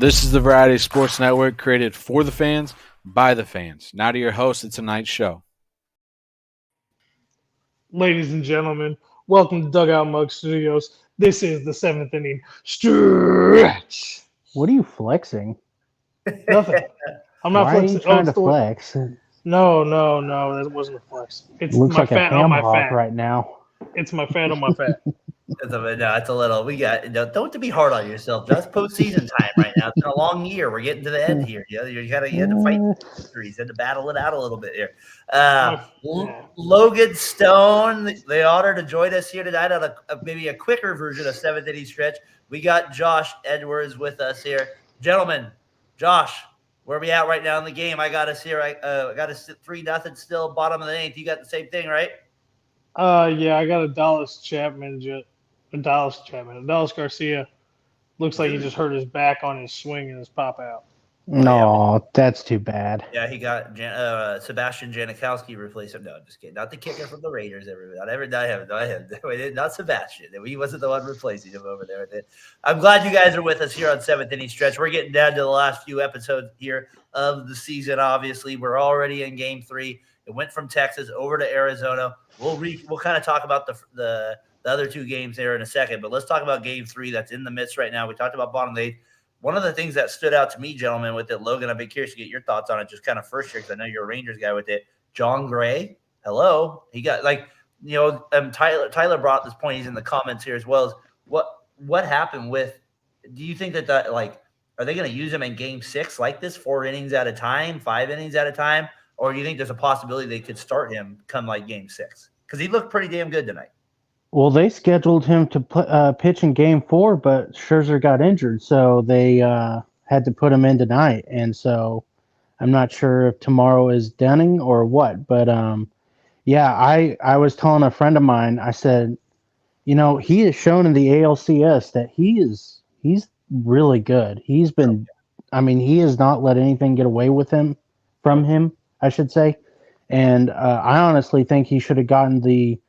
This is the Variety Sports Network, created for the fans, by the fans. Now to your host of tonight's show. Ladies and gentlemen, welcome to Dugout Mug Studios. This is the seventh inning stretch. What are you flexing? Nothing. I'm not Why are you flexing. trying to flex? It No, that wasn't a flex. It's looks my like a fat on ham my hock fat. right now. It's my fat on my fat. It's a little. We got don't be hard on yourself. That's postseason time right now. It's been a long year. We're getting to the end here. You had to fight victories. You had to battle it out a little bit here. Logan Stone, the honor to join us here tonight on maybe a quicker version of seventh inning stretch. We got Josh Edwards with us here, gentlemen. Josh, where are we at right now in the game? I got us here. I got us 3-0 still, bottom of the ninth. You got the same thing, right? Yeah, I got a Dallas Garcia. Looks like he just hurt his back on his swing and his pop out. No, that's too bad. Yeah, he got Sebastian Janikowski replaced him. No, I'm just kidding. Not the kicker from the Raiders. Not him. Not Sebastian. He wasn't the one replacing him over there. I'm glad you guys are with us here on seventh inning stretch. We're getting down to the last few episodes here of the season. Obviously, we're already in Game 3. It went from Texas over to Arizona. We'll kind of talk about the other two games there in a second, but let's talk about Game 3 that's in the midst right now. We talked about bottom of the eighth. One of the things that stood out to me, gentlemen, with it, Logan, I've been curious to get your thoughts on it just kind of first year because I know you're a Rangers guy with it. John Gray, hello. He got Tyler brought this point. He's in the comments here as well. As what happened with – do you think that are they going to use him in Game 6 like this, 4 innings at a time, 5 innings at a time? Or do you think there's a possibility they could start him come like Game 6? Because he looked pretty damn good tonight. Well, they scheduled him to pitch in Game 4, but Scherzer got injured, so they had to put him in tonight. And so I'm not sure if tomorrow is Dunning or what. But, yeah, I was telling a friend of mine, I said, he has shown in the ALCS that he's really good. He's been – he has not let anything get away with him from him, I should say. And I honestly think he should have gotten the –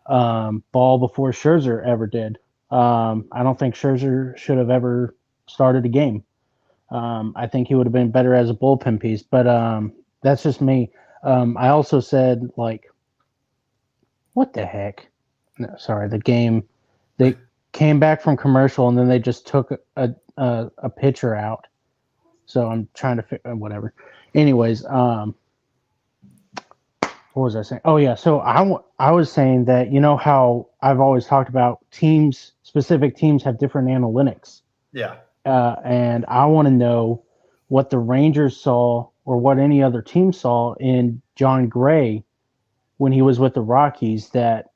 ball before Scherzer ever did. I don't think Scherzer should have ever started a game. I think he would have been better as a bullpen piece, but that's just me. I also said, what the heck? No, sorry, the game. They came back from commercial and then they just took a pitcher out. So I'm trying to whatever. Anyways, what was I saying? Oh, yeah. So I was saying that, how I've always talked about specific teams have different analytics. Yeah. And I want to know what the Rangers saw or what any other team saw in John Gray when he was with the Rockies that,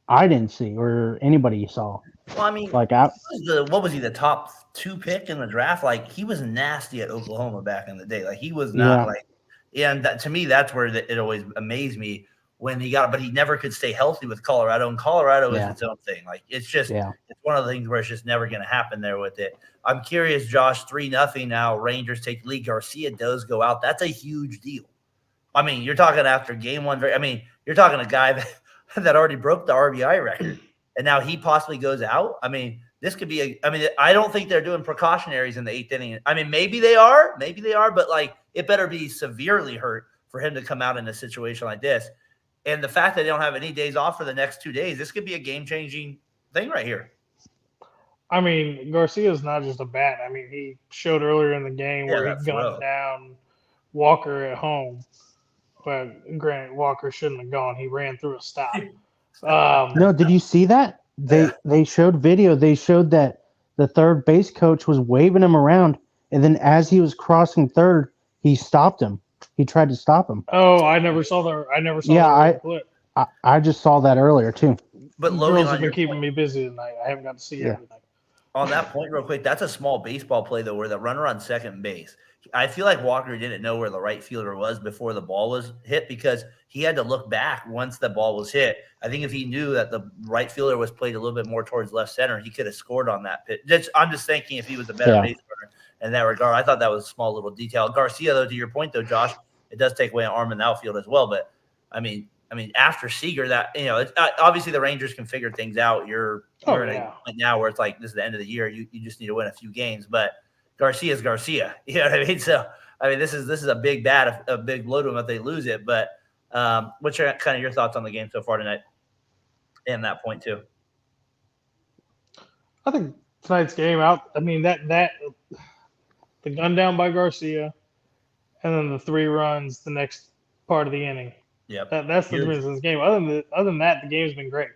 I didn't see or anybody saw. Well, what was he, the top 2 pick in the draft? He was nasty at Oklahoma back in the day. He was not and to me, that's where it always amazed me when but he never could stay healthy with Colorado, and Colorado is its own thing. It's one of the things where it's just never going to happen there with it. I'm curious, Josh, 3-0 now. Rangers take the lead. Garcia does go out. That's a huge deal. You're talking after Game 1. You're talking a guy that already broke the RBI record, and now he possibly goes out. This could be I don't think they're doing precautionaries in the 8th inning. Maybe they are, but it better be severely hurt for him to come out in a situation like this. And the fact that they don't have any days off for the next 2 days, this could be a game-changing thing right here. Garcia's not just a bat. He showed earlier in the game where he gunned down Walker at home. But granted, Walker shouldn't have gone. He ran through a stop. No, did you see that? They showed video. They showed that the third base coach was waving him around, and then as he was crossing third, he stopped him. He tried to stop him. Oh, I never saw that clip. I just saw that earlier too. But Logan, girls have been keeping me busy tonight. I haven't got to see everything. On that point, real quick, that's a small baseball play though, where the runner on second base. I feel like Walker didn't know where the right fielder was before the ball was hit because he had to look back once the ball was hit. I think if he knew that the right fielder was played a little bit more towards left center, he could have scored on that pitch. I'm just thinking if he was a better base runner in that regard. I thought that was a small little detail. Garcia, though, to your point, though, Josh, it does take away an arm in the outfield as well. But, I mean, after Seager, that it's obviously the Rangers can figure things out. You're in a point now where it's like this is the end of the year. You just need to win a few games. But Garcia's Garcia. You know what I mean? So I mean, this is a big big blow to them if they lose it. But what's your thoughts on the game so far tonight? And that point too. I think tonight's game out. I mean that the gun down by Garcia, and then the 3 runs the next part of the inning. Yeah, that's the difference in this game. Other than that, the game's been great.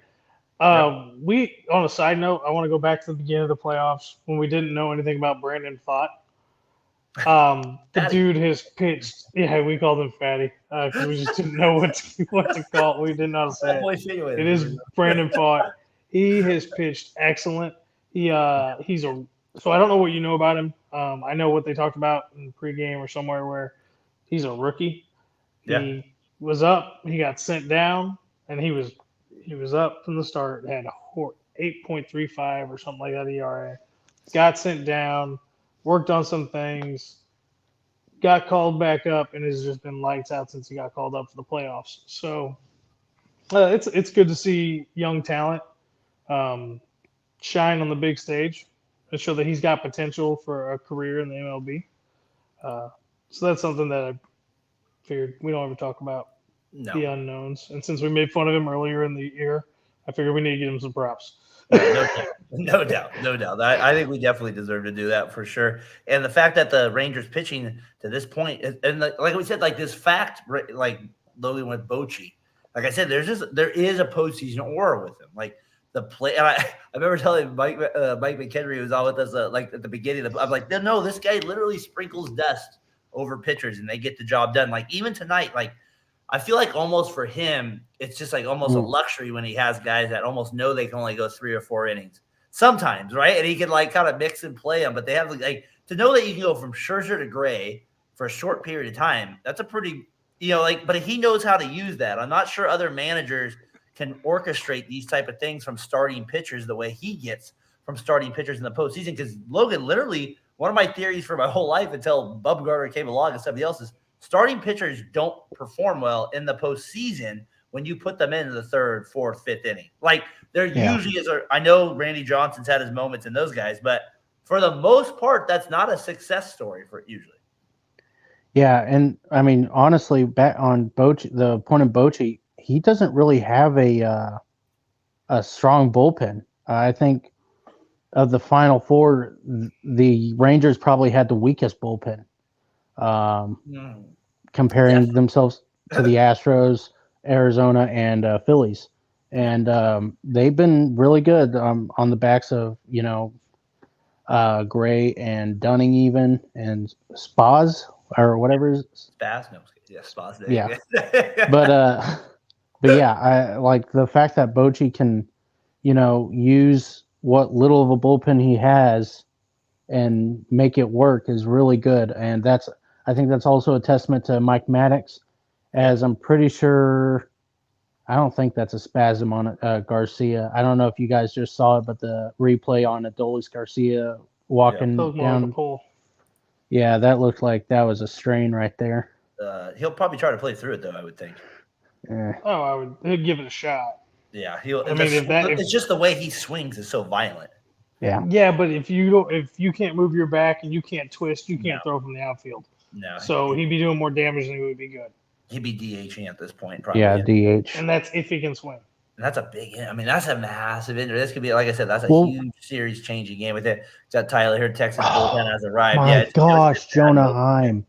We, on a side note, I want to go back to the beginning of the playoffs when we didn't know anything about Brandon Pfaadt. The dude has pitched. Yeah, we called him Fatty because we just didn't know what to call it. We didn't know how to say it. It is Brandon Pfaadt. He has pitched excellent. So I don't know what you know about him. I know what they talked about in pregame or somewhere where he's a rookie. Yeah. He was up. He got sent down, and he was up from the start. Had 8.35 or something like that ERA. Got sent down. Worked on some things. Got called back up, and has just been lights out since he got called up for the playoffs. So it's good to see young talent shine on the big stage and show that he's got potential for a career in the MLB. So that's something that I figured we don't ever talk about the unknowns. And since we made fun of him earlier in the year, I figured we need to give him some props. No doubt. I think we definitely deserve to do that for sure. And the fact that the Rangers pitching to this point, and like we said, like this fact, like Logan with Bochy, like I said, there is a postseason aura with him. Like the play, and I remember telling Mike McHenry, who was on with us, like at the beginning, I'm like, no, this guy literally sprinkles dust over pitchers, and they get the job done. Like even tonight, like I feel like almost for him, it's just like almost a luxury when he has guys that almost know they can only go 3 or 4 innings sometimes, right? And he can like kind of mix and play them, but they have like to know that you can go from Scherzer to Gray for a short period of time. That's a pretty, but he knows how to use that. I'm not sure other managers can orchestrate these type of things from starting pitchers the way he gets from starting pitchers in the postseason. Because Logan, literally, one of my theories for my whole life until Bumgarner came along and somebody else is starting pitchers don't perform well in the postseason when you put them in the 3rd, 4th, 5th inning. Like there usually is. I know Randy Johnson's had his moments in those guys, but for the most part, that's not a success story for usually. Yeah, and I mean honestly, back on Bochy, the point of Bochy, he doesn't really have a strong bullpen. I think of the Final 4, the Rangers probably had the weakest bullpen. Comparing themselves to the Astros, Arizona, and Phillies. And they've been really good on the backs of, Gray and Dunning even, and Spaz, or whatever. Spaz? No, yeah, Spaz. Yeah. But yeah, I like the fact that Bochy can, use what little of a bullpen he has and make it work is really good. And I think that's also a testament to Mike Maddox, as I'm pretty sure. I don't think that's a spasm on Garcia. I don't know if you guys just saw it, but the replay on Adolis Garcia walking down the pole. Yeah, that looked like that was a strain right there. He'll probably try to play through it, though, I would think. He'd give it a shot. Yeah, it's just the way he swings is so violent. Yeah, but if you can't move your back and you can't twist, you can't throw from the outfield. No. So he'd be doing more damage than he would be good. He'd be DHing at this point, probably. Yeah, DH. And that's if he can swing. And that's a big. I mean, that's a massive injury. This could be, like I said, that's a huge series-changing game with it. Got Tyler here. Texas bullpen has arrived. My gosh, Jonah Heim.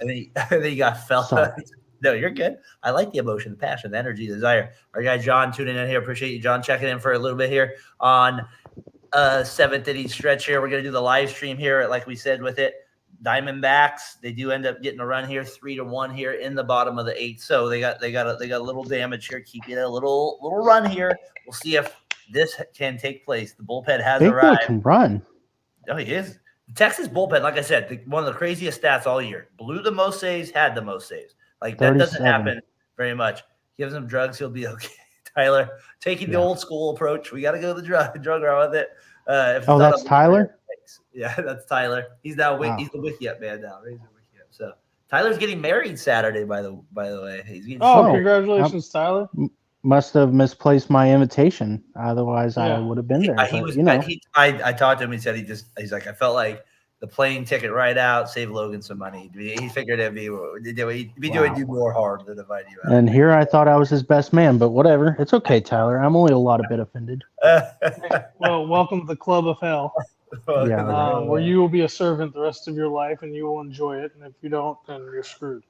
And then you got Fella. No, you're good. I like the emotion, the passion, the energy, the desire. Our guy John tuning in here. Appreciate you, John, checking in for a little bit here on 7th inning stretch here. We're going to do the live stream here, like we said with it. Diamondbacks, they do end up getting a run here, 3-1 here in the bottom of the 8th. So they got a little damage here, keeping a little run here. We'll see if this can take place. The bullpen has arrived. Can run. Oh, he is. The Texas bullpen, like I said, one of the craziest stats all year. Blew the most saves, had the most saves. Like that doesn't happen very much. Gives him drugs, he'll be okay. Tyler, taking the old school approach. We got to go the drug route with it. That's Tyler? Yeah, that's Tyler. He's now he's the wiki up man now. He's the wiki up. So Tyler's getting married Saturday, by the way. He's getting Oh, Oh, congratulations, Tyler. Must have misplaced my invitation. Otherwise, I Yeah. would have been there. He But was. you know, I talked to him. He said he's like, I felt like the plane ticket right out, save Logan some money. He figured he'd be doing you more harm than invite you out. and here I thought I was his best man, but whatever. It's okay, Tyler. I'm only a lot a bit offended. Well, welcome to the club of hell, Yeah. where you will be a servant the rest of your life, and you will enjoy it. And if you don't, then you're screwed.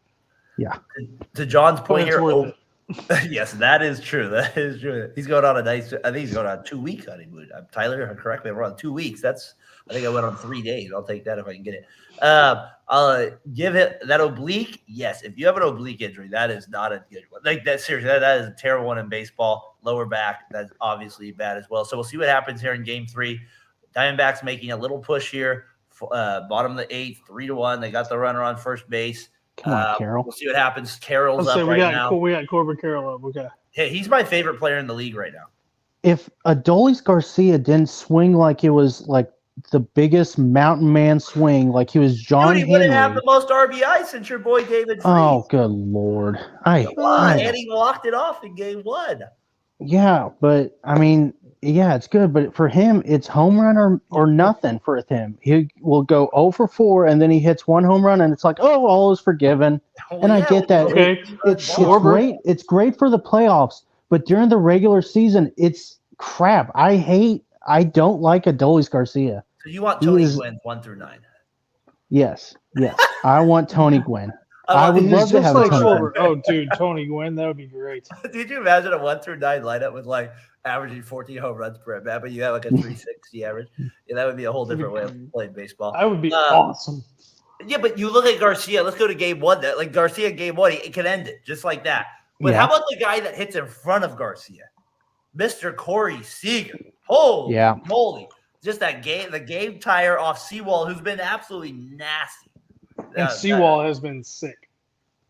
To John's But point it's here, worth it. yes, that is true. That is true. He's going on I think he's going on a 2-week honeymoon. Tyler, correct me if I'm wrong. 2 weeks. I think I went on 3 days. I'll take that if I can get it. I'll give it that oblique. Yes, if you have an oblique injury, that is not a good one. Like that, seriously, that is a terrible one in baseball. Lower back, that's obviously bad as well. So we'll see what happens here in Game 3. Diamondbacks making a little push here. Bottom of the 8th, 3-1. They got the runner on first base. Come on, Carol. We'll see what happens. Carroll's Let's say up we right got now. we got Corbin Carroll up. Okay. Hey, he's my favorite player in the league right now. If Adolis Garcia didn't swing like it was like the biggest mountain man swing, like he was John Dude, he wouldn't have Henry. the most RBI since your boy David Freese. Oh, good Lord. And he walked it off in Game 1. Yeah, but I mean, yeah, it's good, but for him, it's home run or nothing for him. He will go 0 for 4, and then he hits one home run, and it's like, oh, all is forgiven. And I get that. Okay. It's Schwarber. great. It's great for the playoffs, but during the regular season, it's crap. I don't like Adolis Garcia. So you want Tony Gwynn 1 through 9? Yes. I want Tony Gwynn. I would He's love to just have like a Tony Schwarber. Gwynn. Oh, dude, Tony Gwynn, that would be great. Did you imagine a 1 through 9 lineup with like averaging 14 home runs per at bat, but you have like a 360 average? Yeah, that would be a whole different way of playing baseball. That would be awesome. Yeah, but you look at Garcia. Let's go to Game 1. That like Garcia Game 1, he can end it just like that. But how about the guy that hits in front of Garcia, Mr. Corey Seager? Holy moly! Just the game tire off Seawall, who's been absolutely nasty. And Seawall has been sick.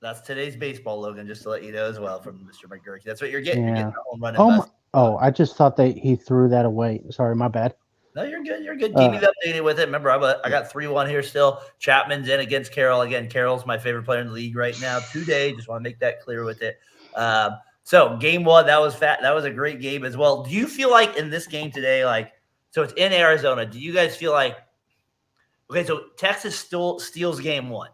That's today's baseball, Logan, just to let you know as well from Mr. McGurk. That's what you're getting. Yeah. You're getting a home run. I just thought that he threw that away. Sorry, my bad. No, you're good. You're good. Keep me updated with it. Remember, I got 3-1 here still. Chapman's in against Carroll. Again, Carroll's my favorite player in the league right now today. Just want to make that clear with it. So Game 1, that was fat. That was a great game as well. Do you feel like in this game today, so it's in Arizona, do you guys feel like, okay, so Texas still steals Game 1,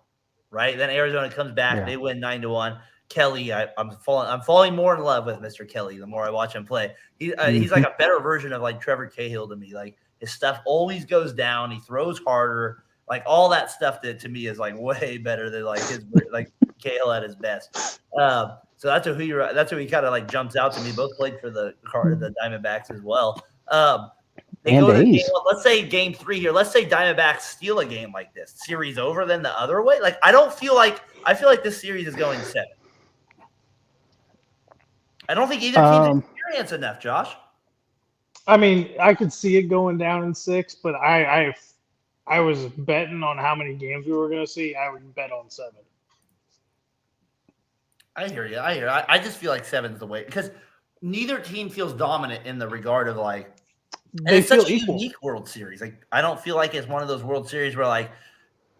right? Then Arizona comes back. Yeah. They win 9-1. Kelly, I'm falling more in love with Mr. Kelly the more I watch him play. He's like a better version of like Trevor Cahill to me. Like his stuff always goes down. He throws harder. Like all that stuff that to me is like way better than like his like Cahill at his best. So that's who he kind of like jumps out to me. Both played for the Diamondbacks as well. They And go to A's. let's say Game 3 here. Let's say Diamondbacks steal a game like this. Series over then the other way. Like I feel like this series is going 7. I don't think either team's experienced enough, Josh. I mean, I could see it going down in 6, but I was betting on how many games we were going to see. I would bet on 7. I hear you. I just feel like 7's the way because neither team feels dominant in the regard of like. And it's such a unique World Series. Like I don't feel like it's one of those World Series where like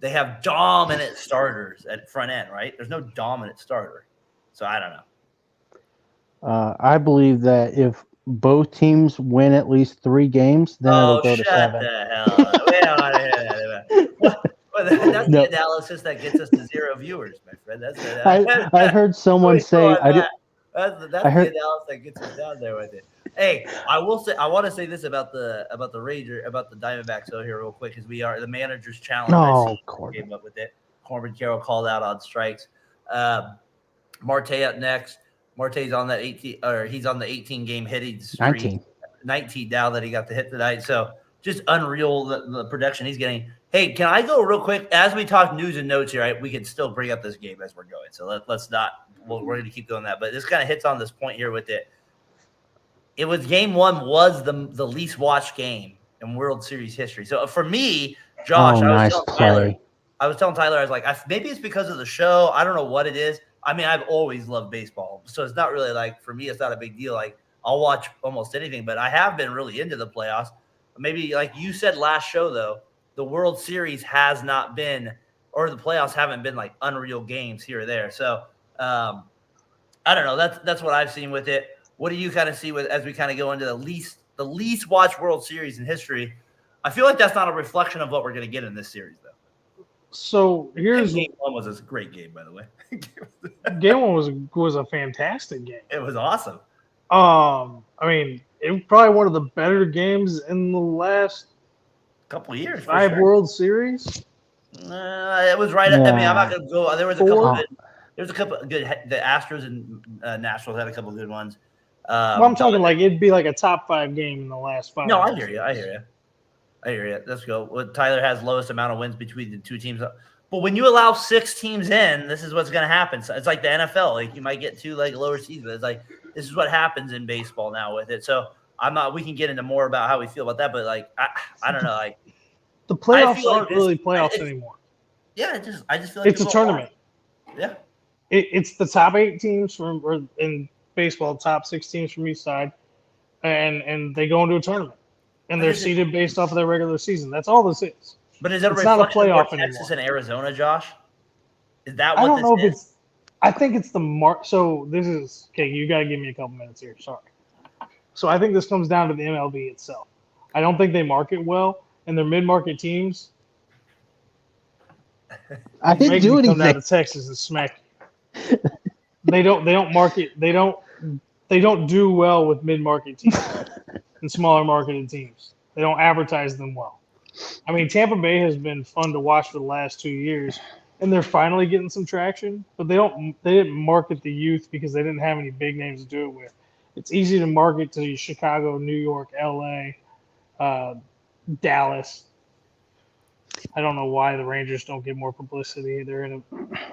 they have dominant starters at front end, right? There's no dominant starter, so I don't know. I believe that if both teams win at least 3 games, then it'll go to 7. The hell! We don't want to hear that. That's the analysis that gets us to 0 viewers, my friend. I heard someone say that's the analysis that gets us down there with it. Hey, I want to say this about the Diamondbacks though here real quick because we are the manager's challenge. Oh, Corbin came up with it. Corbin Carroll called out on strikes. Marte up next. Marte's on that 18, or he's on the 18 game hitting streak. 19 now that he got the hit tonight. So just unreal the production he's getting. Hey, can I go real quick as we talk news and notes here? We can still bring up this game as we're going. So let's not. We're going to keep doing that. But this kind of hits on this point here with it. It was Game 1 was the least watched game in World Series history. So for me, Josh, I was telling Tyler, I was like, maybe it's because of the show. I don't know what it is. I mean, I've always loved baseball, so it's not really like for me, it's not a big deal. Like I'll watch almost anything, but I have been really into the playoffs. Maybe like you said last show, though, the World Series has not been or the playoffs haven't been like unreal games here or there. So I don't know. That's what I've seen with it. What do you kind of see with as we kind of go into the least watched World Series in history? I feel like that's not a reflection of what we're going to get in this series, though. So here's Game 1 was a great game, by the way. Game 1 was a fantastic game. It was awesome. I mean, it was probably one of the better games in the last couple of years. 5 World Series. It was right. Yeah. I mean, I'm not going to go. There was a 4. couple. There's a couple of good. The Astros and Nationals had a couple of good ones. Well, I'm talking like it'd be like a top 5 game in the last 5. No, I hear you. Let's go. Well, Tyler has lowest amount of wins between the two teams. But when you allow 6 teams in, this is what's going to happen. So it's like the NFL. Like you might get 2 like lower seeds, but it's like this is what happens in baseball now with it. So I'm not. We can get into more about how we feel about that, but like I don't know. Like the playoffs feel like aren't really playoffs anymore. Yeah, I just feel like it's a tournament. Yeah, it's the top 8 teams from or in baseball, top 6 teams from each side, and they go into a tournament. And they're seeded based off of their regular season. That's all this is. But is it it's not a playoff for Texas anymore. and Arizona, Josh? Is that what I don't know this if is? it's. I think it's the mark. So this is okay. You got to give me a couple minutes here. Sorry. So I think this comes down to the MLB itself. I don't think they market well, and their mid-market teams. I didn't do come down anything. to Texas and smack you. They don't market. They don't do well with mid-market teams and smaller marketed teams. They don't advertise them well. I mean, Tampa Bay has been fun to watch for the last 2 years, and they're finally getting some traction. But they didn't market the youth because they didn't have any big names to do it with. It's easy to market to Chicago, New York, LA, Dallas. I don't know why the Rangers don't get more publicity. They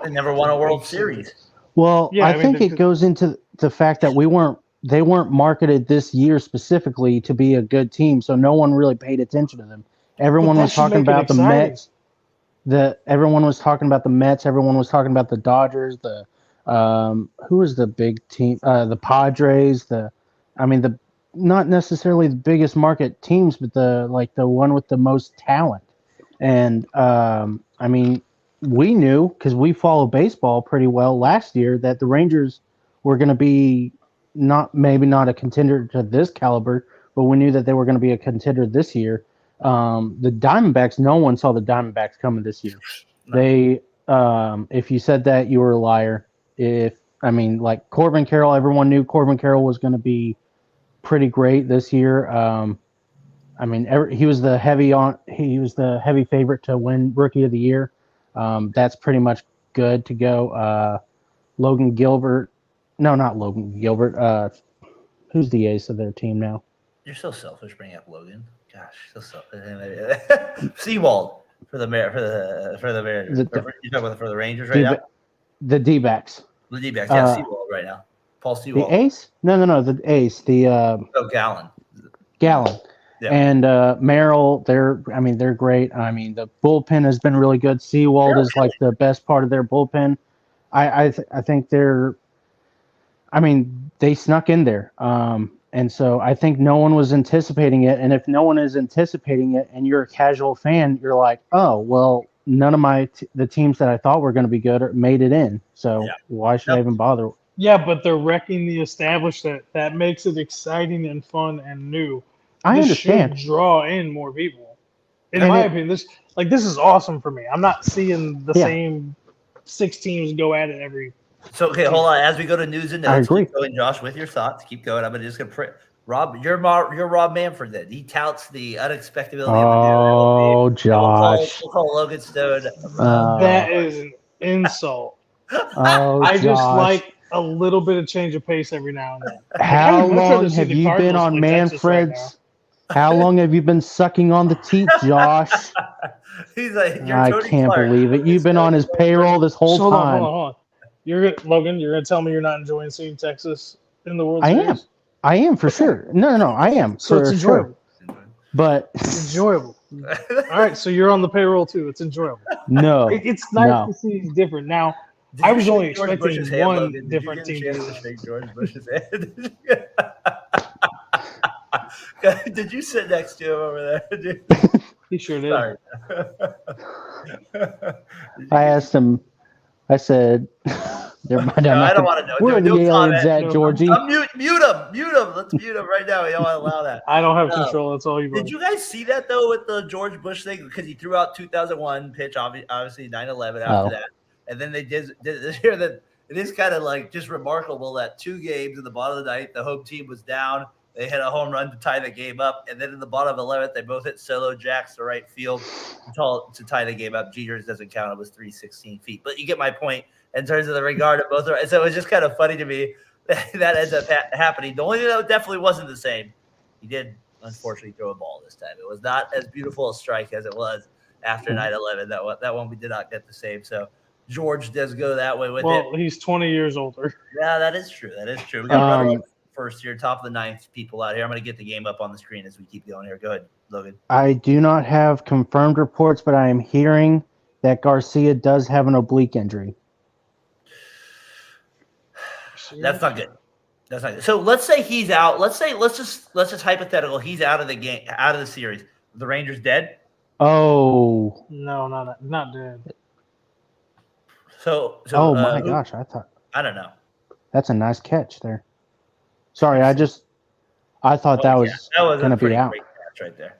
never won a World Series. Well, Yeah, I mean, think it goes into the fact that they weren't marketed this year specifically to be a good team, so no one really paid attention to them. Everyone was talking about the Mets. Everyone was talking about the Mets. Everyone was talking about the Dodgers. Who was the big team? The Padres. Not necessarily the biggest market teams, but the one with the most talent. And I mean, we knew because we follow baseball pretty well last year that the Rangers were going to be maybe not a contender to this caliber, but we knew that they were going to be a contender this year. The Diamondbacks, no one saw the Diamondbacks coming this year. They, if you said that, you were a liar. Like Corbin Carroll, everyone knew Corbin Carroll was going to be pretty great this year. He was the heavy favorite to win Rookie of the Year. That's pretty much good to go. Logan Gilbert. No, not Logan Gilbert. Who's the ace of their team now? You're so selfish bringing up Logan. Gosh, so selfish. Seawald for the Mariners. You're talking about for the Rangers right now? The D-backs. The D-backs, yeah, Seawald right now. Paul Seawald. The ace? No, the ace. Gallen. Gallen. Yeah. And Merrill, they're great. I mean, the bullpen has been really good. Seawald is like the best part of their bullpen. I think they snuck in there. And so I think no one was anticipating it. And if no one is anticipating it and you're a casual fan, you're like, oh, well, none of the teams that I thought were going to be good made it in. So why should I even bother? Yeah, but they're wrecking the established that makes it exciting and fun and new. I understand. Should draw in more people. In my opinion, this is awesome for me. I'm not seeing the same 6 teams go at it every. So okay, hold on. As we go to news and notes, I agree. Keep going, Josh, with your thoughts. Keep going. I'm just gonna print. Rob, you're Rob Manfred. Then he touts the unexpectability. Oh, Josh! We'll call Logan Stone. That is an insult. Oh, I Josh. just like a little bit of change of pace every now and then. How long have you been on Manfred's? How long have you been sucking on the teat, Josh? He's like, I can't believe it. You've been on his payroll this whole time. Hold on. Logan, you're gonna tell me you're not enjoying seeing Texas in the World Series? I am for sure. No, I am. So it's enjoyable. Sure. But it's enjoyable. All right, so you're on the payroll too. It's enjoyable. No, it's nice to see it's different. Now, I was only expecting one different team. George Bush's head. Did you sit next to him over there? He sure did. Sorry. I asked him. I said, "Never mind, No, I'm I not don't gonna- want to know. Where are the No aliens comment. at, Georgie?" I'm mute him. Mute him. Let's mute him right now. We don't want to allow that. I don't have control. That's all you. Did you guys see that though with the George Bush thing? Because he threw out 2001 pitch, obviously 9/11 after that, and then they did this year. That it is kind of like just remarkable that 2 games in the bottom of the ninth, the home team was down. They hit a home run to tie the game up, and then in the bottom of 11th, they both hit solo jacks to right field to tie the game up. Jeter's doesn't count; it was 316 feet. But you get my point in terms of the regard of both. So it was just kind of funny to me that ends up happening. The only thing that definitely wasn't the same, he did unfortunately throw a ball this time. It was not as beautiful a strike as it was after 9/11. That one we did not get the same. So George does go that way with it. Well, he's 20 years older. Yeah, that is true. We got runner first here, top of the ninth people out here. I'm going to get the game up on the screen as we keep going here. Go ahead, Logan. I do not have confirmed reports, but I am hearing that Garcia does have an oblique injury. That's not good. That's not good. So let's say he's out. Let's just hypothetical. He's out of the game, out of the series. The Rangers dead? Oh. No, not dead. So oh my gosh! I don't know. That's a nice catch there. Sorry, I thought that was going to be out. Great catch right there.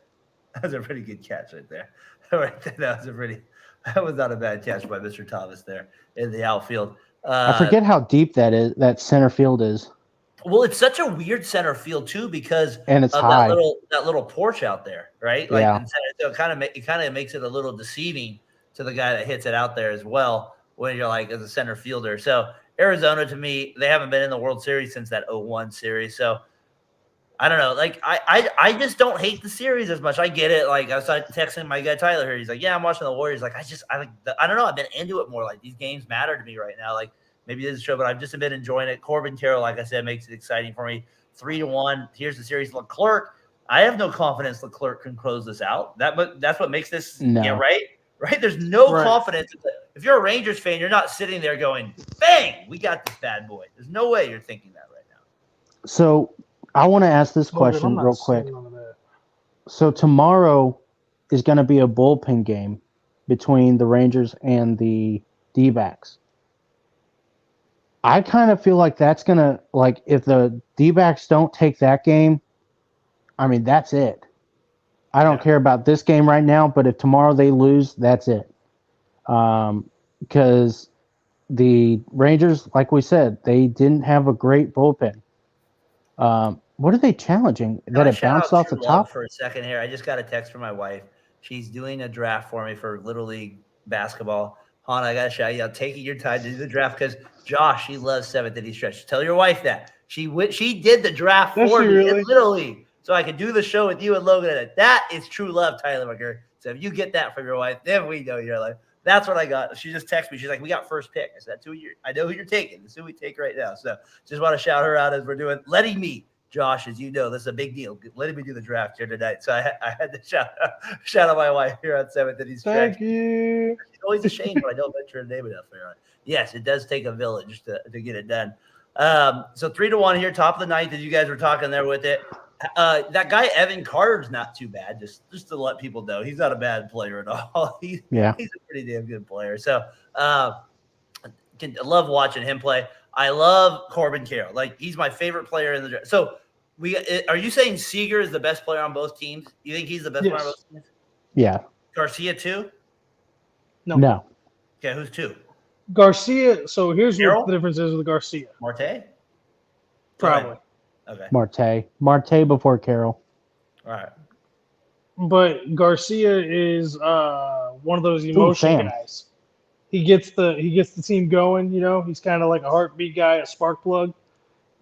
That was a pretty good catch right there. That was not a bad catch by Mr. Thomas there in the outfield. I forget how deep that is. That center field is. Well, it's such a weird center field too because and it's of high. that little porch out there, right? Like, yeah. So it kind of makes it a little deceiving to the guy that hits it out there as well when you're like as a center fielder. So Arizona, to me, they haven't been in the World Series since that 0-1 series. So I don't know. Like I just don't hate the series as much. I get it. Like I was texting my guy Tyler here. He's like, "Yeah, I'm watching the Warriors." Like I don't know. I've been into it more. Like these games matter to me right now. Like maybe this is true, but I've just been enjoying it. Corbin Carroll, like I said, makes it exciting for me. 3-1. Here's the series. Leclerc. I have no confidence Leclerc can close this out. That's what makes this right. There's no confidence. If you're a Rangers fan, you're not sitting there going, "Bang, we got this bad boy." There's no way you're thinking that right now. So I want to ask this question real quick. So tomorrow is going to be a bullpen game between the Rangers and the D-backs. I kind of feel like that's going to, like, if the D-backs don't take that game, I mean, that's it. I don't care about this game right now, but if tomorrow they lose, that's it. Because the Rangers, like we said, they didn't have a great bullpen. What are they challenging? That it bounced off the top? For a second here, I just got a text from my wife. She's doing a draft for me for Little League basketball. Hon, I got to shout you out. Taking your time to do the draft because Josh, he loves seventh inning stretch. Tell your wife that. She did the draft for me in Little League so I could do the show with you and Logan. That is true love, Tyler McGurk. So if you get that from your wife, then we know you're like, that's what I got. She just texted me. She's like, "We got first pick." I said, I know who you're taking. This is who we take right now. So just want to shout her out as we're letting me. Josh, as you know, this is a big deal. Letting me do the draft here tonight. So I had to shout out my wife here on seventh inning stretch. Thank you. She's always ashamed when I don't mention her name enough. Yes, it does take a village to get it done. So 3-1 here, top of the ninth, as you guys were talking there with it. That guy Evan Carter's not too bad. Just to let people know, he's not a bad player at all. He's a pretty damn good player. So I love watching him play. I love Corbin Carroll. Like he's my favorite player in the draft. So are you saying Seager is the best player on both teams? You think he's the best player on both teams? Yeah. Garcia too? No. Okay, who's two? Garcia. So here's Carroll? what the difference is with Garcia. Marte? Probably. Okay. Marte before Carroll. All right. But Garcia is one of those emotion guys. He gets the team going, you know. He's kind of like a heartbeat guy, a spark plug.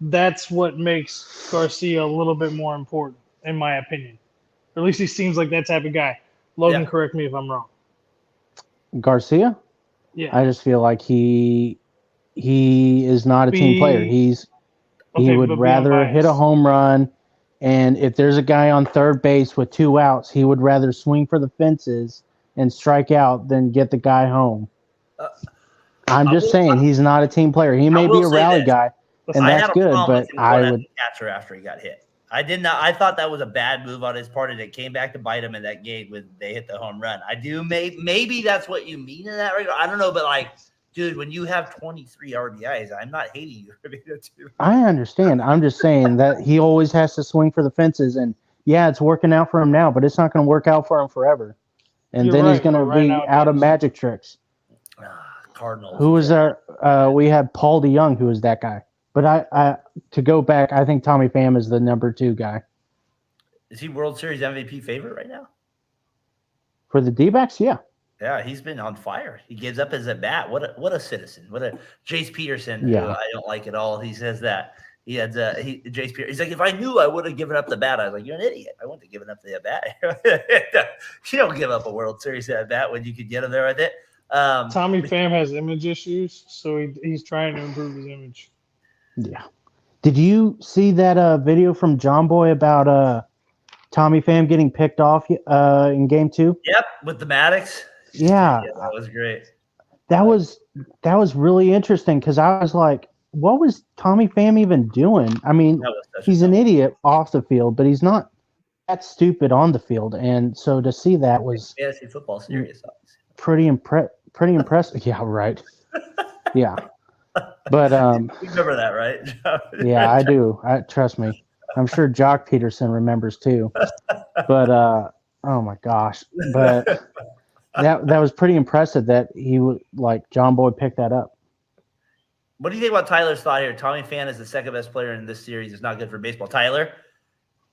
That's what makes Garcia a little bit more important, in my opinion. Or at least he seems like that type of guy. Logan, correct me if I'm wrong. Garcia? Yeah. I just feel like he is not a team player. He would rather hit a home run, and if there's a guy on third base with 2 outs, he would rather swing for the fences and strike out than get the guy home. I'm just saying he's not a team player. He may be a rally guy, and that's good. But I would catcher after he got hit. I did not. I thought that was a bad move on his part, and it came back to bite him in that game when they hit the home run. I do. Maybe that's what you mean in that regard. I don't know, but like, dude, when you have 23 RBIs, I'm not hating you for being a two. I understand. I'm just saying that he always has to swing for the fences, and yeah, it's working out for him now, but it's not going to work out for him forever. And You're then he's right, going to but right be now it out of does. magic tricks. Cardinals. Who was our? We had Paul DeYoung, who was that guy. But I to go back, I think Tommy Pham is the number 2 guy Is he World Series MVP favorite right now? for the D-backs. Yeah, Yeah, he's been on fire. He gives up his at bat. What a citizen. What a Jace Peterson. Yeah. Who I don't like at all. He says that he had Jace Peterson. He's like, if I knew, I would have given up the bat. I was like, you're an idiot. I wouldn't have given up the at bat. You don't give up a World Series at bat when you could get him there with it. Tommy Pham has image issues, so he's trying to improve his image. yeah. Did you see that video from John Boy about Tommy Pham getting picked off in Game 2? Yep, with the Maddox. Yeah, That was great. that was really interesting because I was like, what was Tommy Pham even doing? I mean, That was such he's a an idiot off the field, but he's not that stupid on the field. And so to see that was fantasy football serious. Obviously. pretty impressive. Yeah, right. Yeah. But You remember that, right? yeah, I do. Trust me. I'm sure Jock Peterson remembers too. But oh my gosh. But that was pretty impressive that he would like John Boy picked that up. What do you think about Tyler's thought here? Tommy Pham is the second best player in this series. It's not good for baseball. Tyler,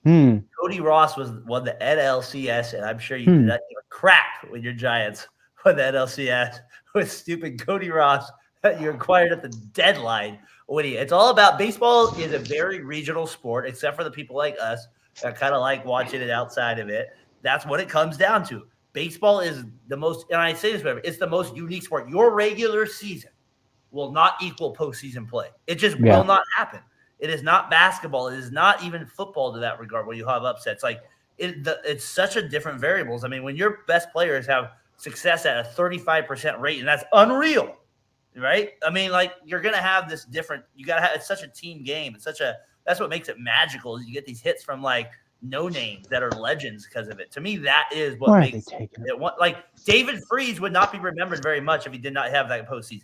Cody Ross won the NLCS, and I'm sure you did not give a crap when your Giants won the NLCS with stupid Cody Ross that you acquired at the deadline. It's all about baseball is a very regional sport, except for the people like us that kind of like watching it outside of it. That's what it comes down to. Baseball is the most, and I say this, whatever, it's the most unique sport. Your regular season will not equal postseason play. It just will not happen. It is not basketball. It is not even football to that regard where you have upsets. Like it's such a different variables. I mean, when your best players have success at a 35% rate, and that's unreal, right? I mean, like you're gonna have this different. You gotta have. It's such a team game. That's what makes it magical. Is you get these hits from like no names that are legends because of it. To me, that is what makes it. Like David Freese would not be remembered very much if he did not have that postseason.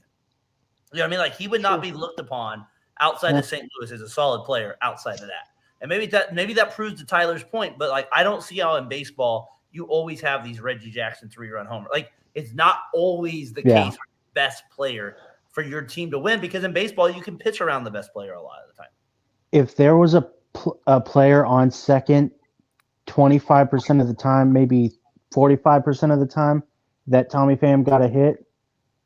You know what I mean? Like he would not be looked upon outside of St. Louis as a solid player outside of that. And maybe that proves to Tyler's point, but like I don't see how in baseball you always have these Reggie Jackson 3-run homer. Like it's not always the case for the best player for your team to win because in baseball you can pitch around the best player a lot of the time. If there was a player on second 25% of the time, maybe 45% of the time that Tommy Pham got a hit,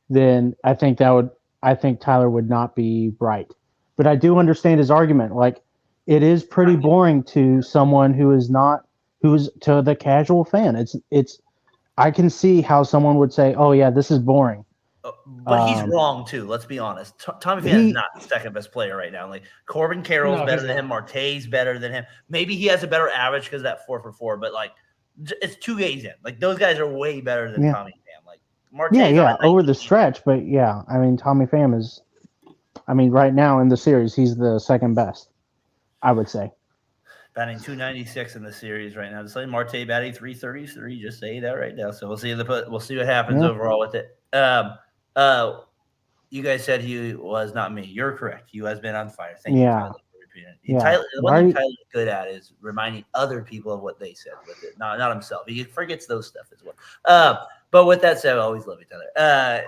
then I think Tyler would not be right. But I do understand his argument. Like it is pretty boring to someone who's to the casual fan. It's I can see how someone would say, "Oh yeah, this is boring." But he's wrong too. Let's be honest. Tommy Pham is not the second best player right now. Like Corbin Carroll's better than him. Marte's better than him. Maybe he has a better average because of that 4-for-4. But like, it's 2 games in. Like those guys are way better than Tommy Pham. Like Marte, over the stretch. But yeah, I mean Tommy Pham is. I mean, right now in the series, he's the second best. I would say. Batting 296 in the series right now. Just like Marte batting 333. Just say that right now. So we'll see what happens overall with it. You guys said he was not me. You're correct. He has been on fire. Thank you, Tyler, for repeating it. Tyler, the one thing Tyler's good at is reminding other people of what they said with it, not himself. He forgets those stuff as well. But with that said, I always love you, Tyler.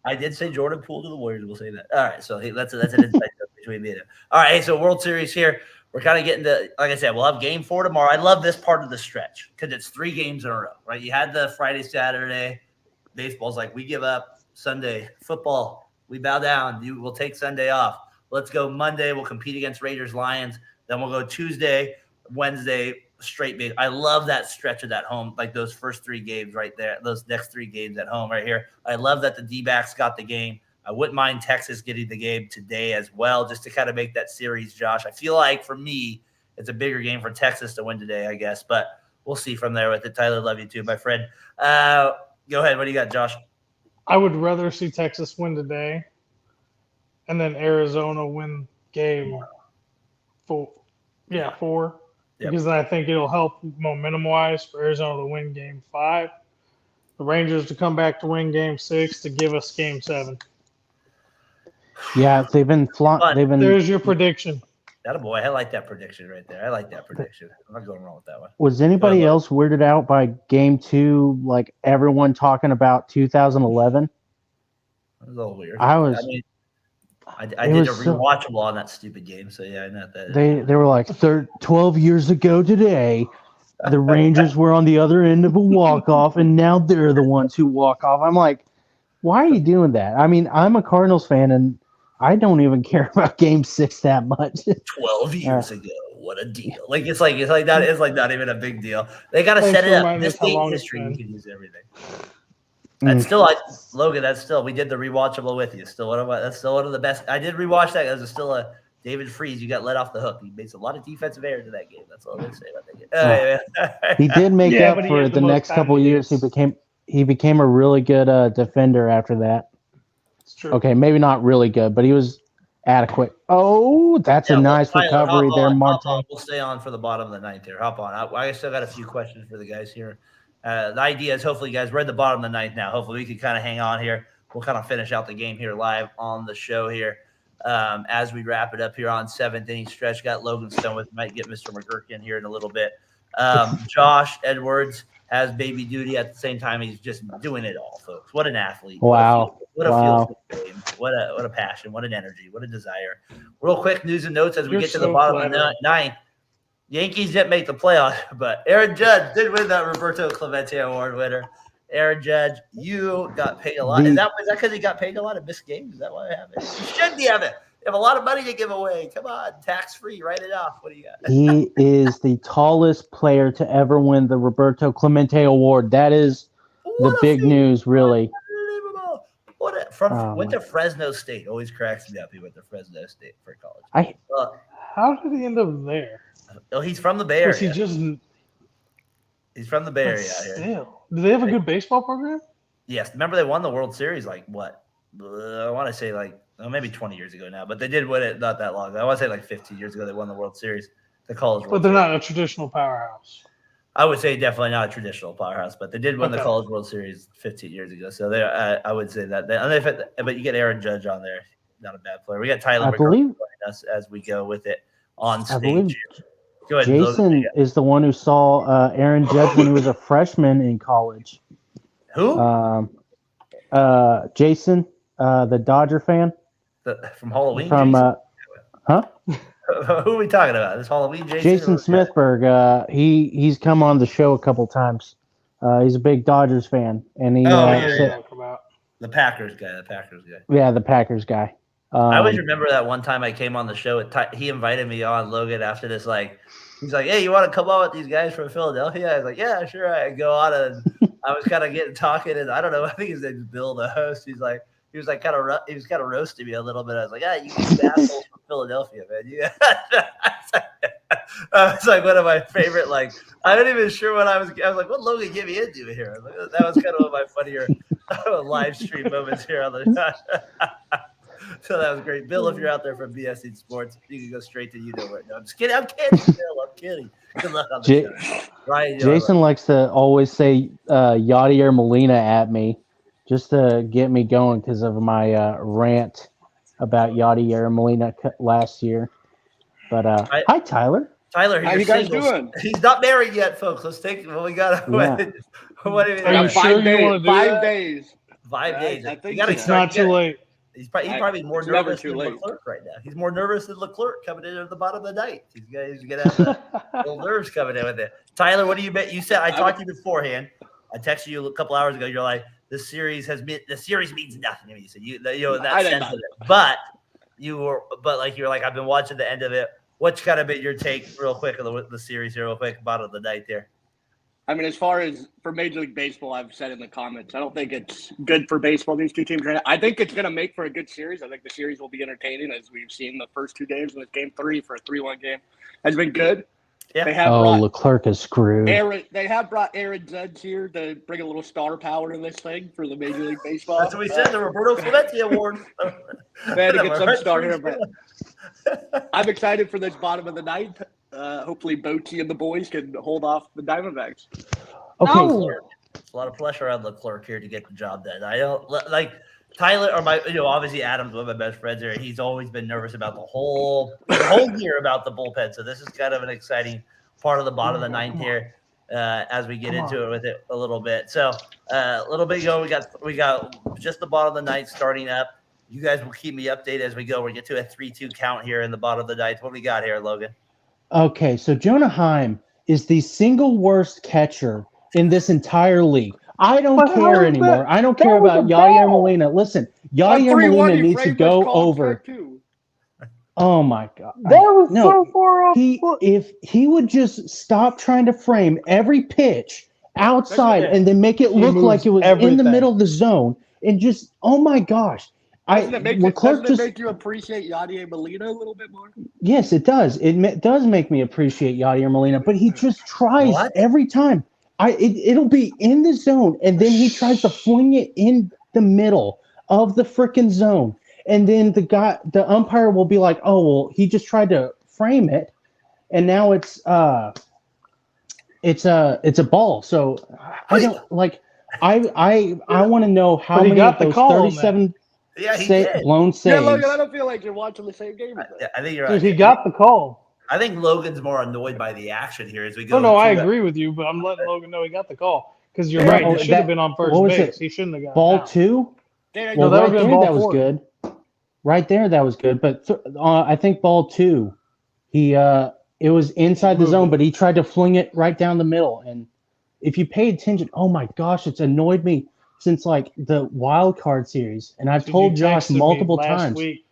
I did say Jordan Poole to the Warriors. We'll say that. All right, so that's an inside joke between me and him. All right, so World Series here. We're kind of getting to, like I said, we'll have Game 4 tomorrow. I love this part of the stretch because it's 3 games in a row, right? You had the Friday, Saturday. Baseball's like, we give up. Sunday, football, we bow down. We'll take Sunday off. Let's go Monday. We'll compete against Raiders, Lions. Then we'll go Tuesday, Wednesday, straight base. I love that stretch of that home, like those first 3 games right there, those next 3 games at home right here. I love that the D-backs got the game. I wouldn't mind Texas getting the game today as well, just to kind of make that series, Josh. I feel like for me, it's a bigger game for Texas to win today, I guess, but we'll see from there with it. Tyler, love you too, my friend. Go ahead. What do you got, Josh? I would rather see Texas win today and then Arizona win game 4. Yeah, 4. because I think it'll help momentum-wise for Arizona to win Game 5, the Rangers to come back to win Game 6 to give us Game 7. Yeah, they've been There's your prediction. Attaboy. I like that prediction right there. I like that prediction. I'm not going wrong with that one. Was anybody else weirded out by Game 2? Like everyone talking about 2011. It was a little weird. I did a rewatchable on that stupid game, so yeah, I know that. They were like 12 years ago today, the Rangers were on the other end of a walk-off, and now they're the ones who walk off. I'm like, why are you doing that? I mean, I'm a Cardinals fan, and I don't even care about Game 6 that much. 12 years ago, what a deal! Like it's like not even a big deal. They got to set it up. This game history, you can use everything. That's still, Logan. That's still. We did the rewatchable with you. That's still one of the best. I did rewatch that. It was still a David Freese. You got let off the hook. He made a lot of defensive errors in that game. That's all I'm gonna say about that game. He did make up for the next couple years. He became a really good defender after that. It's true. Okay, maybe not really good, but he was adequate. Oh, that's a nice recovery there, Martin. We'll stay on for the bottom of the ninth here. Hop on. I still got a few questions for the guys here. The idea is hopefully, guys, we're at the bottom of the ninth now. Hopefully, we can kind of hang on here. We'll kind of finish out the game here live on the show here as we wrap it up here on seventh inning stretch. Got Logan Stone with, might get Mr. McGurk in here in a little bit. Josh Edwards has baby duty at the same time. He's just doing it all, folks. What an athlete! Wow! What a feel for game. What a passion! What an energy! What a desire! Real quick news and notes as we get to the bottom of the ninth. Yankees didn't make the playoffs, but Aaron Judge did win that Roberto Clemente Award winner. Aaron Judge, you got paid a lot. Is that because he got paid a lot of missed games? Is that why I have it? You should be having it. You have a lot of money to give away. Come on, tax-free. Write it off. What do you got? He is the tallest player to ever win the Roberto Clemente Award. That is the big news, really. Unbelievable. Went to Fresno State. Always cracks me up. He went to Fresno State for college. How did he end up there? Oh, he's from the Bay Area. He's from the Bay Area. Still, do they have a good baseball program? Yes. Remember they won the World Series like what? I want to say maybe 20 years ago now, but they did win it not that long ago. I want to say like 15 years ago they won the World Series, the college. But they're not a traditional powerhouse. I would say definitely not a traditional powerhouse, but they did win the College World Series 15 years ago. So I would say that. But you get Aaron Judge on there, not a bad player. We got Tyler McGurk joining us as we go with it on stage. Go ahead, Jason is the one who saw Aaron Judge when he was a freshman in college. Who? Jason, the Dodger fan. From Halloween? Huh? Who are we talking about? This Halloween Jason Smithberg. He's come on the show a couple times. He's a big Dodgers fan, and he the Packers guy. Yeah, the Packers guy. I always remember that one time I came on the show. He invited me on, Logan, after this. He's like, "Hey, you want to come on with these guys from Philadelphia?" I was like, "Yeah, sure." I go on, and I was kind of getting talking, and I don't know. I think his name's Bill, the host. He was kind of roasting me a little bit. I was like, "Yeah, you assholes from Philadelphia, man." It's like one of my favorite. I'm not even sure what I was like, "What Logan get me into here?" That was kind of one of my funnier live stream moments here on the. So that was great. Bill, if you're out there from BSC Sports, you can go straight to right now. I'm just kidding. I'm kidding, Bill. I'm kidding. Good luck on the show. Ryan, Jason likes to always say Yadier Molina at me just to get me going because of my rant about Yadier Molina last year. But hi, Tyler. Tyler, how you guys doing? He's not married yet, folks. Let's take what we got. Yeah. Are you sure you want to do 5 days? 5 days. I think it's not too late. He's probably more nervous than Leclerc right now. He's more nervous than Leclerc coming in at the bottom of the night. He's gonna have the little nerves coming in with it. Tyler, what do you bet? You said I talked to you beforehand. I texted you a couple hours ago. You're like, the series means nothing to me. So you know that sense of it. But you're like, I've been watching the end of it. What's kind of been your take, real quick, of the series here, real quick, bottom of the night there? I mean, as far as for Major League Baseball, I've said in the comments, I don't think it's good for baseball, these two teams right now. I think it's going to make for a good series. I think the series will be entertaining, as we've seen the first 2 games. And this game 3 for a 3-1 game has been good. Yeah. Leclerc is screwed. They have brought Aaron Judge here to bring a little star power in this thing for the Major League Baseball. That's what we said, the Roberto Clemente Award. They had to get some star here, but I'm excited for this bottom of the ninth. hopefully Bochy and the boys can hold off the Diamondbacks. Okay. No. It's a lot of pressure on Leclerc here to get the job done. I don't like Tyler or obviously Adam's one of my best friends here. He's always been nervous about the whole year about the bullpen. So this is kind of an exciting part of the bottom of the ninth here as we get into it with it a little bit. So a little bit ago, we got just the bottom of the ninth starting up. You guys will keep me updated as we go. We get to a 3-2 count here in the bottom of the ninth. What do we got here, Logan? Okay, so Jonah Heim is the single worst catcher in this entire league. I don't But how care is anymore. that? I don't That care was about a Yadier ball. Molina. Listen, On Yadier 3-1, Molina you needs to framed go this call over. strike two. Oh my God! That was so far off. If he would just stop trying to frame every pitch outside That's- and then make it He look like moves it was in the everything. middle of the zone and just oh my gosh! Doesn't it Leclerc just make you appreciate Yadier Molina a little bit more? yes, it does. Does make me appreciate Yadier Molina, but he just tries What? every time. It'll be in the zone, and then he tries to fling it in the middle of the freaking zone, and then the umpire will be like, "Oh well, he just tried to frame it, and now it's a ball." So I don't like. I want to know how But he many got of the those call on that. 37 Yeah, he did. blown Yeah, saves. Logan, I don't feel like you're watching the same game. I think you're Dude, right. he got the call. I think Logan's more annoyed by the action here as we go. Oh, no, I to- agree with you, but I'm letting Logan know he got the call. Because you're No, right. He should that- have been on first what was base. it? He shouldn't have got Ball out. 2? Daren, Well, that right would've been there, ball that was 4. good. Right there, that was good. But I think ball 2, it was inside the Moved zone, it. but he tried to fling it right down the middle. And if you pay attention, oh my gosh, it's annoyed me since like the wild card series. And I've Dude, told you Josh texted me multiple last times. week.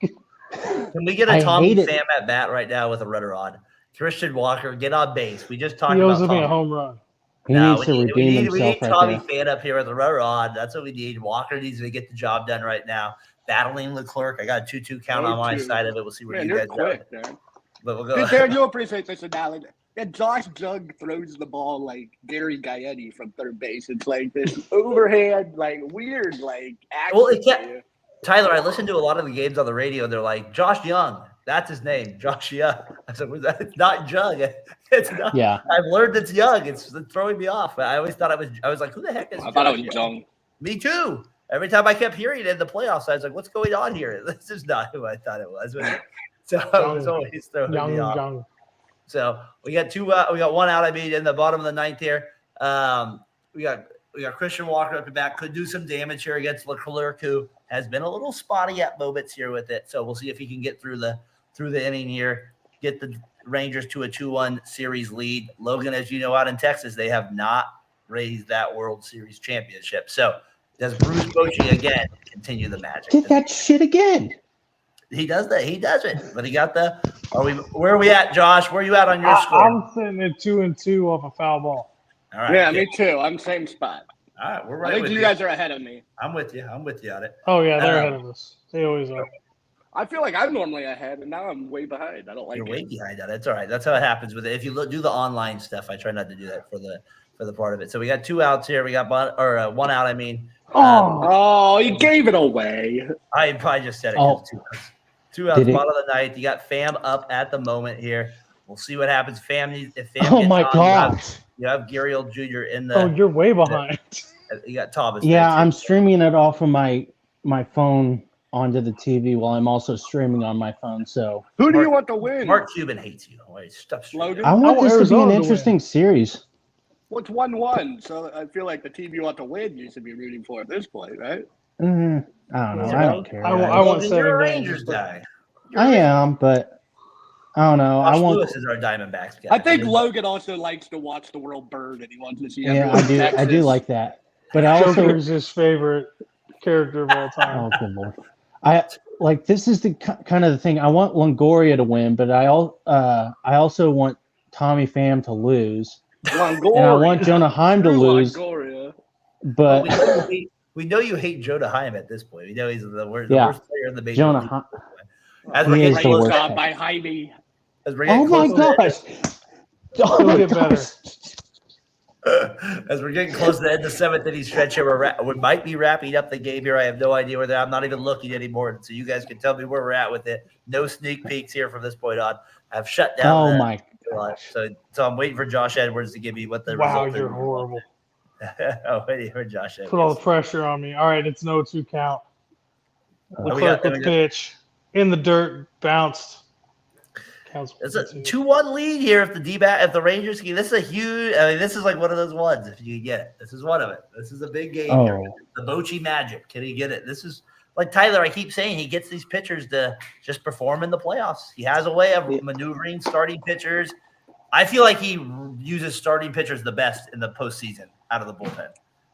Can we get a I Tommy hate it. Pham at bat right now with a runner on? Christian Walker, get on base. We just talked He owes about me a Tommy. home run. He needs to redeem we himself need right Tommy there. Pham up here with a runner on. That's what we need. Walker needs to get the job done right now. Battling Leclerc. I got a 2-2 count on my 0-2. side of it. We'll see where Man, you you're guys go. quick, Darren. But we'll go. Darren, you'll appreciate this analogy. Yeah, Josh Jung throws the ball like Gary Gaetti from third base. It's like this overhand, like weird, like action. Well, it can't- Tyler, I listened to a lot of the games on the radio. They're like, Josh Young. That's his name, Josh Young. I said, well, it's not Jung. It's not. Yeah. I've learned it's Young. It's throwing me off. I always thought I was like, who the heck is I thought it Josh was Young? Jung. Me too. Every time I kept hearing it in the playoffs, I was like, what's going on here? This is not who I thought it was. So it was always throwing me off. Young. So we got one out. I mean, in the bottom of the ninth here. We got Christian Walker up the back. Could do some damage here against Leclerc, who has been a little spotty at moments here with it. So we'll see if he can get through the inning here, get the Rangers to a 2-1 series lead. Logan, as you know, out in Texas, they have not raised that World Series championship. So does Bruce Bochy again continue the magic? Did that shit again. He does that. He does it. But he got the. Where are we at, Josh? Where are you at on your score? I'm sitting at 2-2 off a foul ball. All right. Yeah, me too. I'm same spot. All right, we're I right think with you you. guys are ahead of me. I'm with you. I'm with you on it. Oh, yeah, they're ahead of us. They always are. I feel like I'm normally ahead, and now I'm way behind. I don't like You're it. way behind on it. It's all right. That's how it happens with it. If you do the online stuff, I try not to do that for the part of it. So we got 2 outs here. We got one out. I mean, Oh, you gave it away. I probably just said it. Oh. 2 outs. 2 outs, Did he? bottom of the ninth. You got Pham up at the moment here. We'll see what happens. If Pham Oh gets my on, gosh. you have Gary Old Jr. in the. Oh, you're way behind. You got Thomas. Yeah, there, too. I'm streaming it off of my phone onto the TV while I'm also streaming on my phone. So Who do you want to win? Mark Cuban hates you. Wait, stop straight Logan? up. I want want this to be Arizona an to interesting series. What's 1-1? So I feel like the team you want to win, you should be rooting for at this point, right? I don't know. I don't care. I want Logan, 7 you're a games. Rangers guy. I am, but I don't know. Josh I want. Lewis is our Diamondbacks guy. I think Logan also likes to watch the world burn, and he wants to see. Yeah, everyone I in do. I do Texas. like that. But I also. Joker's his favorite character of all time. Oh, good lord. This is the kind of the thing. I want Longoria to win, but I also want Tommy Pham to lose, Longoria. and I want Jonah Heim to Screw lose. Longoria. But we know you hate Jonah Heim at this point. We know he's the worst player in the major Jonah league. Heim. As He we're is getting the close, worst. Job by Jaime. as we're Oh getting my close gosh! Oh He'll my get better. gosh! as we're getting close to the end of the 7th inning stretch here, we might be wrapping up the game here. I have no idea where they're. I'm not even looking anymore, so you guys can tell me where we're at with it. No sneak peeks here from this point on. I've shut down. Oh my! So I'm waiting for Josh Edwards to give me what the Wow, result you're is. horrible. I'm waiting for Josh Edwards. Put all the pressure on me. All right, it's an 0-2 count. we Leclerc got- with the pitch. In the dirt, bounced. Counts It's a 1-2. 2-1 lead here if the Rangers can. This is a huge. I mean, this is like one of those ones. If you get it, this is one of it. This is a big game here. The Bochy magic. Can he get it? This is like Tyler. I keep saying he gets these pitchers to just perform in the playoffs. He has a way of maneuvering starting pitchers. I feel like he uses starting pitchers the best in the postseason out of the bullpen.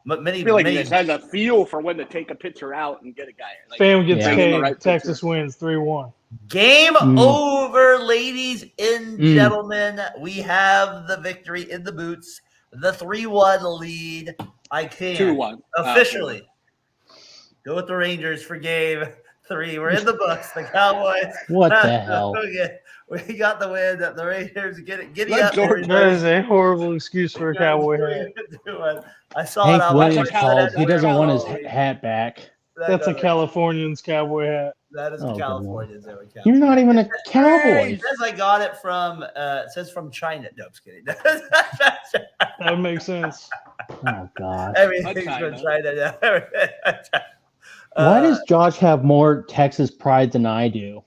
I feel like he just has a feel for when to take a pitcher out and get a guy. Like, Fam gets bring in the K. right Texas pitcher. wins 3-1. Game over, ladies and gentlemen. We have the victory in the boots. The 3-1 lead. I can 2-1 officially go with the Rangers for game 3. We're in the books. The Cowboys. What the hell? We got the win. The Rangers get it. Giddy Let up. Jordan- That is a horrible excuse for a Cowboy hat. I saw Hank it on Williams my called. He doesn't want his Halloween. hat back. That's a Californian's Cowboy hat. That is Oh, a good Californian. You're not even a It Cowboy. says I got it from. It says from China. No, I'm just kidding. That would make sense. Oh God. Everything's China. from China. Why does Josh have more Texas pride than I do?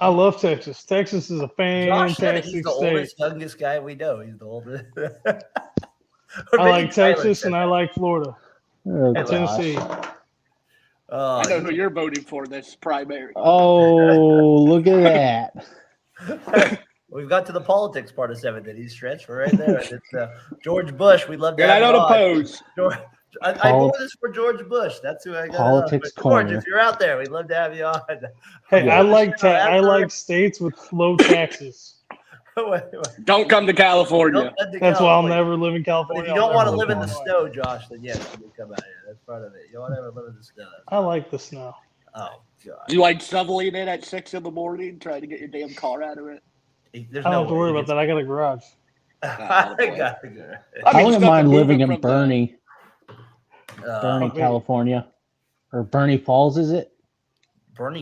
I love Texas. Texas is a Josh said it, fantastic he's the state. oldest, youngest guy we know. He's the oldest. I like Texas and I like Florida. Oh, And Tennessee. Oh, I know who you're voting for this primary. Oh, look at that. we've got to the politics part of 7th inning stretch. We're right there. It's George Bush. We'd love to And I have don't you on. oppose. George, I voted this for George Bush. That's who I got. Politics George, corner. if you're out there, we'd love to have you on. Hey, Yeah. I like states with low taxes. Don't come to California. That's why I'll never live in But California. if you don't want to never live in the live snow, Josh, then yes, you can come out here. That's part of it. You don't want to ever live in the snow. I like the snow. Oh, God. Do you like shoveling it at 6 a.m, trying to get your damn car out of it? There's I don't no have to worry about that. I got a garage. I got to go. I wouldn't stuff mind to living move it in from Bernie, Bernie California, or Bernie Falls. Is it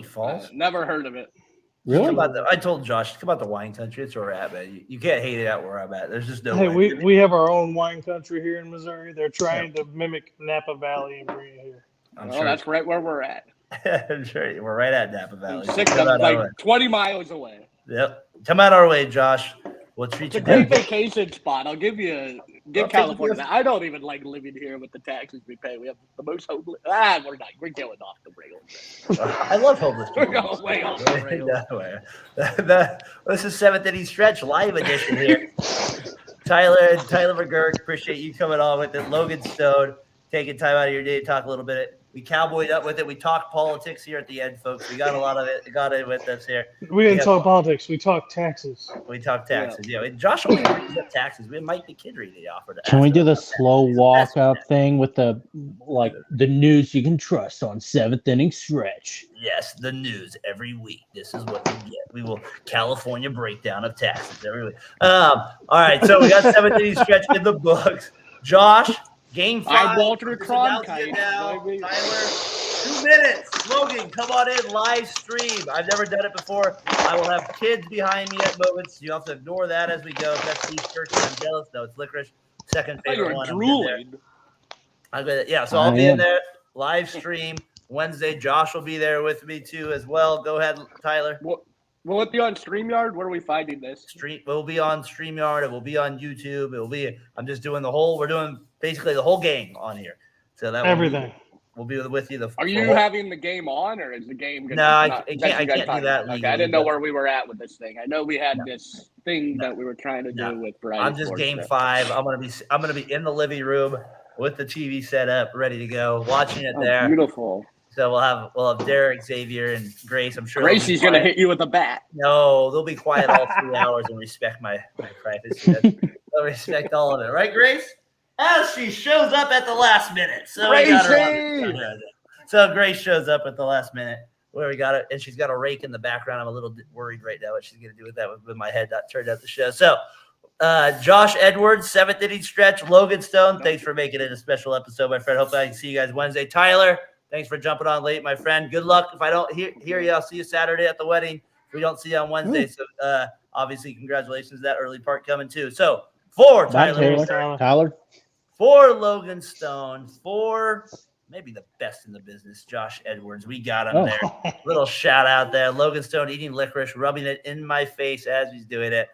Falls? Never heard of it. really? I told Josh, come out the wine country. It's where we're at, man. You can't hate it out where I'm at. There's just no Hey, way. we have our own wine country here in Missouri. They're trying to mimic Napa Valley and bring it here. I'm Oh, sure. that's right where we're at. I'm sure we're right at Napa Valley. 6 Come out our way. like 20 miles away. Yep. Come out our way, Josh. We'll treat It's you a great good. vacation spot. I'll give I'll California take that. I don't even like living here with the taxes we pay. We have the most homeless. We're not. We're going off the rails. I love homeless We're people. going way off the rails. This is 7th inning stretch live edition here. Tyler McGurk, appreciate you coming on with it. Logan Stone, taking time out of your day to talk a little bit. We cowboyed up with it. We talked politics here at the end, folks. We got a lot of it. Got it with us here. We didn't Yeah. talk politics. We talked taxes. We talked taxes. Yeah. Josh only brings up taxes. We had Mike McKinley they offered. Can we do the slow walk up thing with the news you can trust on 7th inning stretch? Yes, the news every week. This is what we get. We will California breakdown of taxes every week. All right, so we got 7th inning stretch in the books. Josh, game 5. I'm Walter Just announcing Cronkite, it now. baby. Tyler, 2 minutes. Logan, come on in, live stream. I've never done it before. I will have kids behind me at moments. You have to ignore that as we go. If that's beef jerky, I'm jealous. No, it's licorice. Second I thought you favorite were one. I'm in there. drooling. Yeah, so I'll be I in am. there live stream Wednesday. Josh will be there with me too as well. Go ahead, Tyler. Will it be on StreamYard? Where are we finding this? We'll be on StreamYard. It will be on YouTube. It will be. I'm just doing the whole. We're doing basically the whole game on here. So that Everything. We'll be with you. Are you having the game on, or is the game going to No, I can't do that Okay, legally, I didn't know but- where we were at with this thing. I know we had this thing that we were trying to do with Brian. I'm just game 5. I'm gonna be in the living room with the TV set up, ready to go, watching it there. Beautiful. So we'll have Derek, Xavier, and Grace. I'm sure Gracie's going to hit you with a bat. No, they'll be quiet all 3 hours and respect my privacy. They'll respect all of it, right, Grace? As she shows up at the last minute. So we got her Gracie! on. So Grace shows up at the last minute. Where we got it, and she's got a rake in the background. I'm a little worried right now what she's going to do with that with my head not turned out the show. So, Josh Edwards, 7th inning stretch. Logan Stone, thanks for making it a special episode, my friend. Hopefully I can see you guys Wednesday. Tyler, thanks for jumping on late, my friend. Good luck. If I don't hear you, I'll see you Saturday at the wedding. If we don't see you on Wednesday. So obviously, congratulations to that early part coming too. So for Bye, Tyler, Taylor. Tyler. for Logan Stone, for maybe the best in the business, Josh Edwards. We got him there. Little shout out there. Logan Stone eating licorice, rubbing it in my face as he's doing it.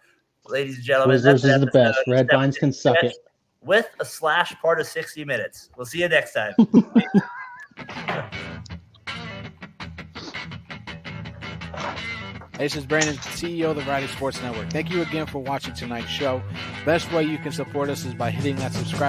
Ladies and gentlemen, Twizzlers that's is the best. Red Vines can suck it. With a slash part of 60 minutes. We'll see you next time. This is Brandon, CEO of the Variety Sports Network. Thank you again for watching tonight's show. Best way you can support us is by hitting that subscribe